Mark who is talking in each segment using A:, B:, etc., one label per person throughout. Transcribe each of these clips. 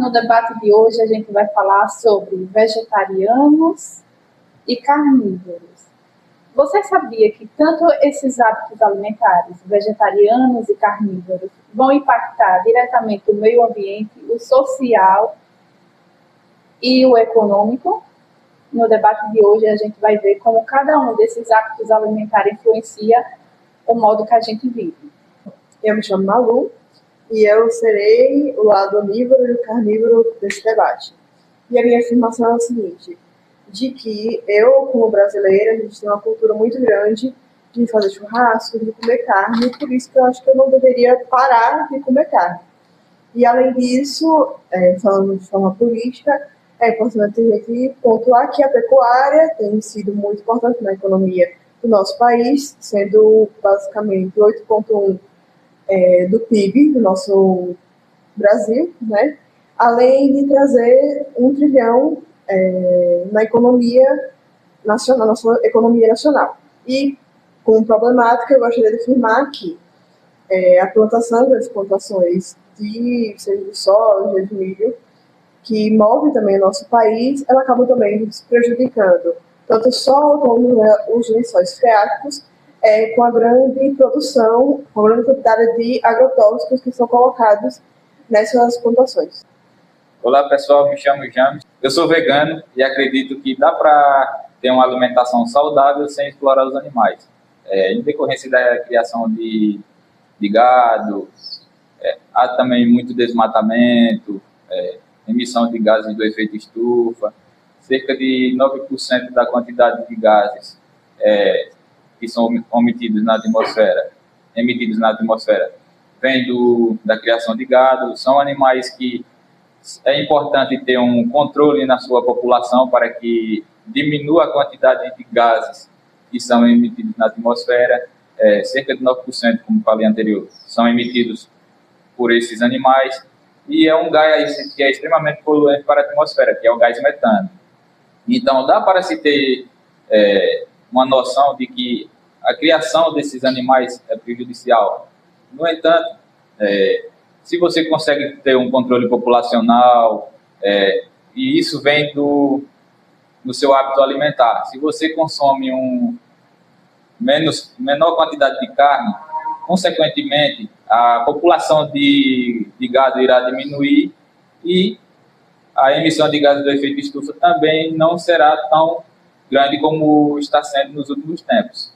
A: no debate de hoje a gente vai falar sobre vegetarianos e carnívoros. Você sabia que tanto esses hábitos alimentares, vegetarianos e carnívoros, vão impactar diretamente o meio ambiente, o social e o econômico? No debate de hoje a gente vai ver como cada um desses hábitos alimentares influencia o modo que a gente vive.
B: Eu me chamo Malu e eu serei o lado onívoro e o carnívoro desse debate. E a minha afirmação é a seguinte, de que eu, como brasileira, a gente tem uma cultura muito grande de fazer churrasco, de comer carne, por isso que eu acho que eu não deveria parar de comer carne. E, além disso, falando de forma política, é importante aqui pontuar que a pecuária tem sido muito importante na economia do nosso país, sendo basicamente 8,1% do PIB do nosso Brasil, né? Além de trazer 1 trilhão na economia nacional, nossa economia nacional. E, como problemática, eu gostaria de afirmar que a plantação das plantações seja de soja, de milho, que move também o nosso país, ela acaba também prejudicando tanto o solo como os lençóis freáticos, com a grande produção, com a grande quantidade de agrotóxicos que são colocados nessas plantações.
C: Olá pessoal, me chamo James, eu sou vegano e acredito que dá para ter uma alimentação saudável sem explorar os animais. Em decorrência da criação de gado, há também muito desmatamento, emissão de gases do efeito estufa, cerca de 9% da quantidade de gases que são emitidos na atmosfera, vem da criação de gado. São animais que é importante ter um controle na sua população para que diminua a quantidade de gases que são emitidos na atmosfera. Cerca de 9%, como falei anterior, são emitidos por esses animais. E é um gás que é extremamente poluente para a atmosfera, que é o gás metano. Então, dá para se ter uma noção de que a criação desses animais é prejudicial. No entanto, se você consegue ter um controle populacional, e isso vem do seu hábito alimentar, se você consome menor quantidade de carne, consequentemente, a população de gado irá diminuir e a emissão de gases do efeito estufa também não será tão grande como está sendo nos últimos tempos.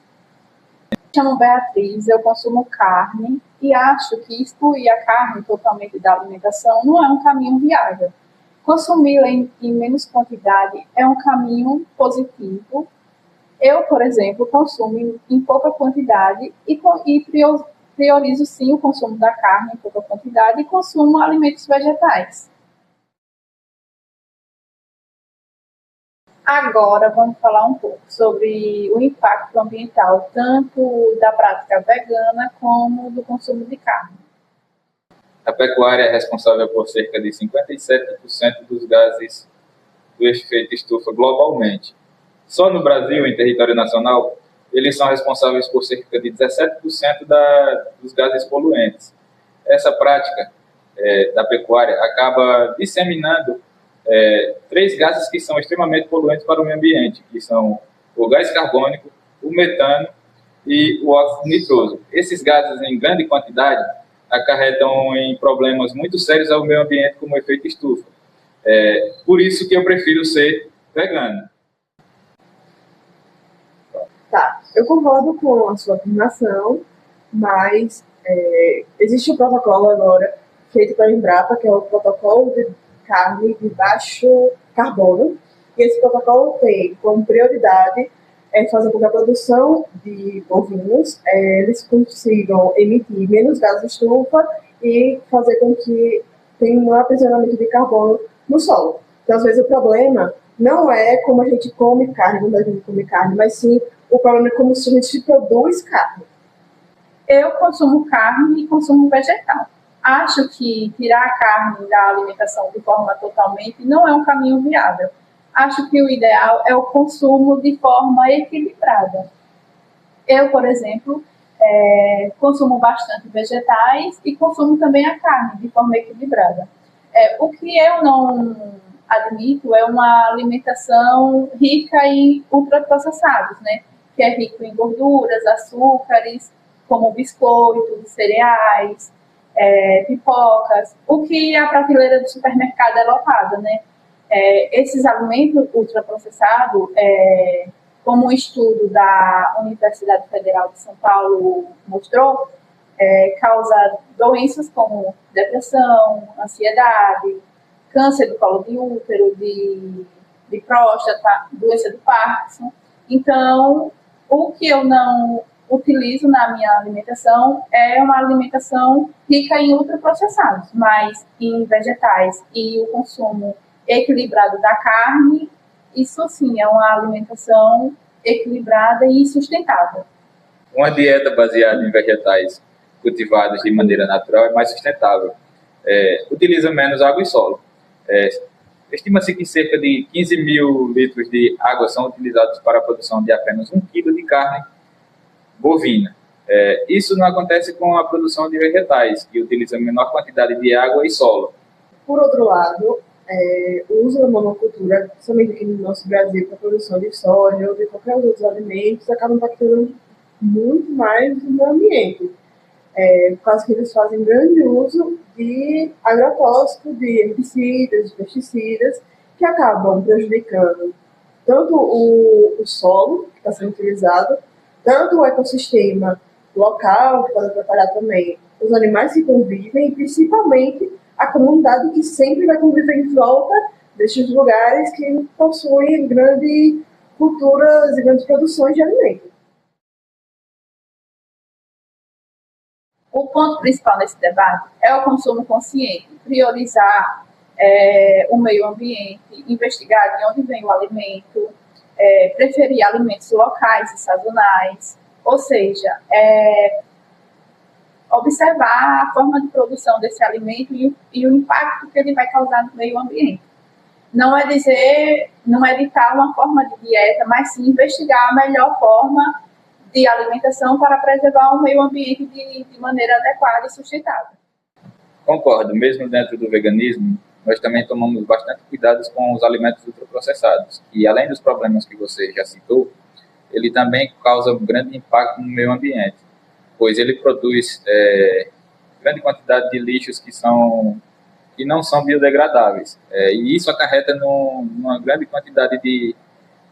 A: Me chamo Beatriz, eu consumo carne e acho que excluir a carne totalmente da alimentação não é um caminho viável. Consumi-la em menos quantidade é um caminho positivo. Eu, por exemplo, consumo em pouca quantidade e priorizo sim o consumo da carne em pouca quantidade e consumo alimentos vegetais. Agora vamos falar um pouco sobre o impacto ambiental, tanto da prática vegana como do consumo de carne.
C: A pecuária é responsável por cerca de 57% dos gases do efeito estufa globalmente. Só no Brasil, em território nacional, eles são responsáveis por cerca de 17% dos gases poluentes. Essa prática da pecuária acaba disseminando 3 gases que são extremamente poluentes para o meio ambiente, que são o gás carbônico, o metano e o óxido nitroso. Esses gases, em grande quantidade, acarretam em problemas muito sérios ao meio ambiente, como o efeito estufa. Por isso que eu prefiro ser vegano.
B: Tá, eu concordo com a sua afirmação, mas existe um protocolo agora feito pela Embrapa, que é o protocolo de carne de baixo carbono, e esse protocolo tem como prioridade fazer com que a produção de bovinos eles consigam emitir menos gases de estufa e fazer com que tenha um aprisionamento de carbono no solo. Então, às vezes, o problema não é como a gente come carne, quando a gente come carne, mas sim o problema é como a gente produz carne.
A: Eu consumo carne e consumo vegetal. Acho que tirar a carne da alimentação de forma totalmente não é um caminho viável. Acho que o ideal é o consumo de forma equilibrada. Eu, por exemplo, consumo bastante vegetais e consumo também a carne de forma equilibrada. O que eu não admito é uma alimentação rica em ultraprocessados, né? Que é rico em gorduras, açúcares, como biscoitos, cereais, pipocas, o que a prateleira do supermercado é lotada, né? Esses alimentos ultraprocessados, como um estudo da Universidade Federal de São Paulo mostrou, causa doenças como depressão, ansiedade, câncer do colo de útero, de próstata, doença do Parkinson. Então, o que eu não utilizo na minha alimentação é uma alimentação rica em ultraprocessados, mas em vegetais e o consumo equilibrado da carne, isso sim é uma alimentação equilibrada e sustentável.
C: Uma dieta baseada em vegetais cultivados de maneira natural é mais sustentável. Utiliza menos água e solo. Estima-se que cerca de 15 mil litros de água são utilizados para a produção de apenas 1 quilo de carne bovina. Isso não acontece com a produção de vegetais, que utiliza menor quantidade de água e solo.
B: Por outro lado, o uso da monocultura, principalmente aqui no nosso Brasil, para a produção de soja ou de qualquer outro alimentos, acaba impactando muito mais o meio ambiente. Por causa que eles fazem grande uso de agrotóxicos, de herbicidas, de pesticidas, que acabam prejudicando tanto o solo que está sendo utilizado, tanto o ecossistema local, que pode atrapalhar também os animais que convivem, e principalmente a comunidade que sempre vai conviver em volta destes lugares que possuem grandes culturas e grandes produções de alimentos.
A: O ponto principal nesse debate é o consumo consciente, priorizar o meio ambiente, investigar de onde vem o alimento, preferir alimentos locais e sazonais, ou seja, observar a forma de produção desse alimento e o impacto que ele vai causar no meio ambiente. Não é ditar uma forma de dieta, mas sim investigar a melhor forma de alimentação para preservar o meio ambiente de maneira adequada e sustentável.
C: Concordo, mesmo dentro do veganismo, nós também tomamos bastante cuidados com os alimentos ultraprocessados, e além dos problemas que você já citou, ele também causa um grande impacto no meio ambiente, pois ele produz grande quantidade de lixos que não são biodegradáveis, e isso acarreta numa grande quantidade de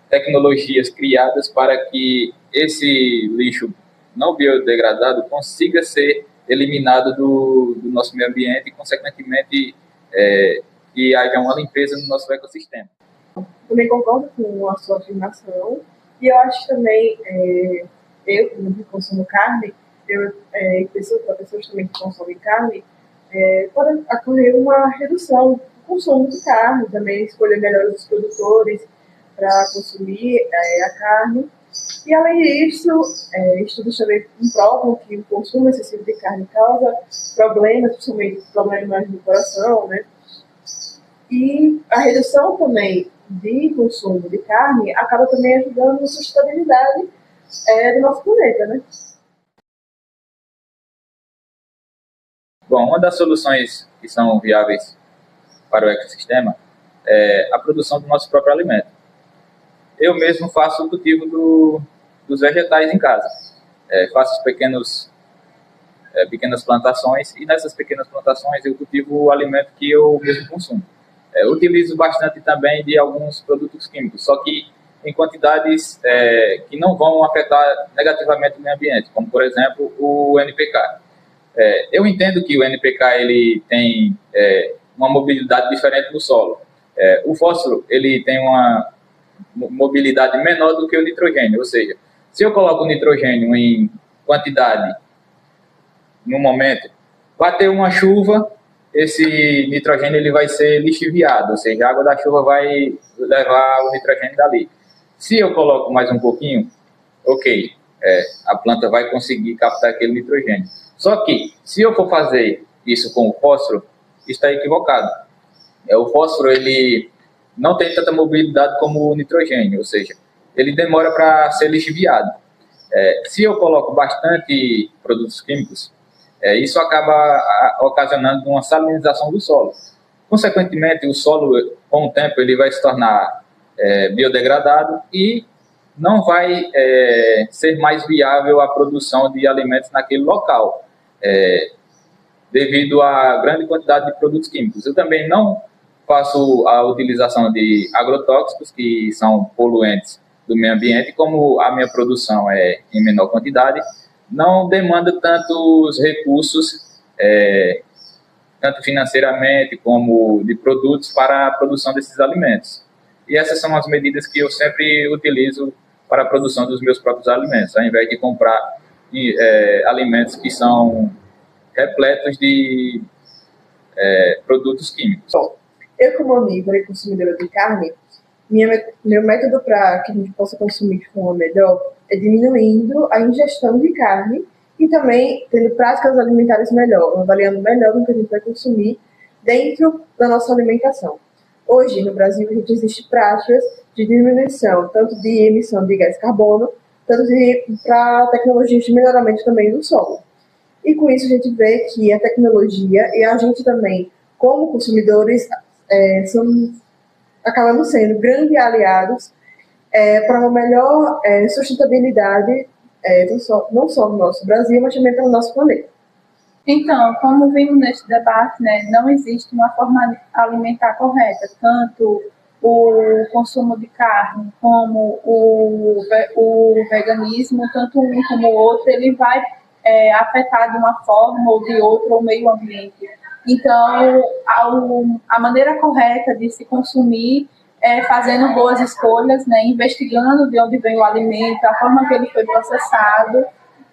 C: tecnologias criadas para que esse lixo não biodegradado consiga ser eliminado do nosso meio ambiente e, consequentemente, que haja uma limpeza no nosso ecossistema.
B: Também concordo com a sua afirmação, e eu acho também, eu que consumo carne, pessoas também que consomem carne, pode ocorrer uma redução do consumo de carne, também escolher melhor os produtores para consumir a carne. E além disso, estudos também comprovam que o consumo excessivo de carne causa problemas, principalmente problemas do coração, né? E a redução também de consumo de carne acaba também ajudando na sustentabilidade do nosso planeta, né?
C: Bom, uma das soluções que são viáveis para o ecossistema é a produção do nosso próprio alimento. Eu mesmo faço o cultivo dos vegetais em casa. Faço pequenas plantações, e nessas pequenas plantações eu cultivo o alimento que eu mesmo consumo. Utilizo bastante também de alguns produtos químicos, só que em quantidades que não vão afetar negativamente o meio ambiente, como, por exemplo, o NPK. Eu entendo que o NPK ele tem uma mobilidade diferente do solo. O fósforo ele tem uma mobilidade menor do que o nitrogênio, ou seja, se eu coloco o nitrogênio em quantidade no momento, bater uma chuva, esse nitrogênio ele vai ser lixiviado, ou seja, a água da chuva vai levar o nitrogênio dali. Se eu coloco mais um pouquinho, ok, a planta vai conseguir captar aquele nitrogênio. Só que, se eu for fazer isso com o fósforo, está equivocado. O fósforo ele não tem tanta mobilidade como o nitrogênio, ou seja, ele demora para ser lixiviado. Se eu coloco bastante produtos químicos, isso acaba ocasionando uma salinização do solo. Consequentemente, o solo, com o tempo, ele vai se tornar biodegradado e não vai ser mais viável a produção de alimentos naquele local, devido à grande quantidade de produtos químicos. Eu também não faço a utilização de agrotóxicos, que são poluentes do meio ambiente, como a minha produção é em menor quantidade, não demanda tantos recursos, tanto financeiramente como de produtos, para a produção desses alimentos. E essas são as medidas que eu sempre utilizo para a produção dos meus próprios alimentos, ao invés de comprar alimentos que são repletos de produtos químicos.
B: Bom, eu, como onívora e consumidora de carne, meu método para que a gente possa consumir de forma melhor é diminuindo a ingestão de carne e também tendo práticas alimentares melhor, avaliando melhor o que a gente vai consumir dentro da nossa alimentação. Hoje, no Brasil, existem práticas de diminuição, tanto de emissão de gás carbono, tanto para tecnologias de melhoramento também do solo. E com isso a gente vê que a tecnologia e a gente também, como consumidores, acabamos sendo grandes aliados para uma melhor sustentabilidade, não só no nosso Brasil, mas também para o nosso planeta.
A: Então, como vimos neste debate, né, não existe uma forma alimentar correta, tanto o consumo de carne como o veganismo, tanto um como o outro, ele vai afetar de uma forma ou de outra o meio ambiente. Então, a maneira correta de se consumir é fazendo boas escolhas, né, investigando de onde vem o alimento, a forma que ele foi processado,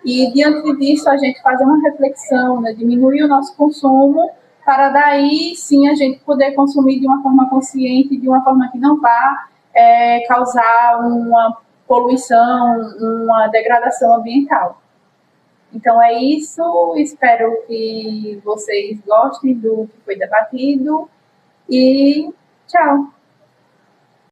A: e diante disso a gente fazer uma reflexão, né, diminuir o nosso consumo, para daí sim a gente poder consumir de uma forma consciente, de uma forma que não vá causar uma poluição, uma degradação ambiental. Então é isso, espero que vocês gostem do que foi debatido e tchau!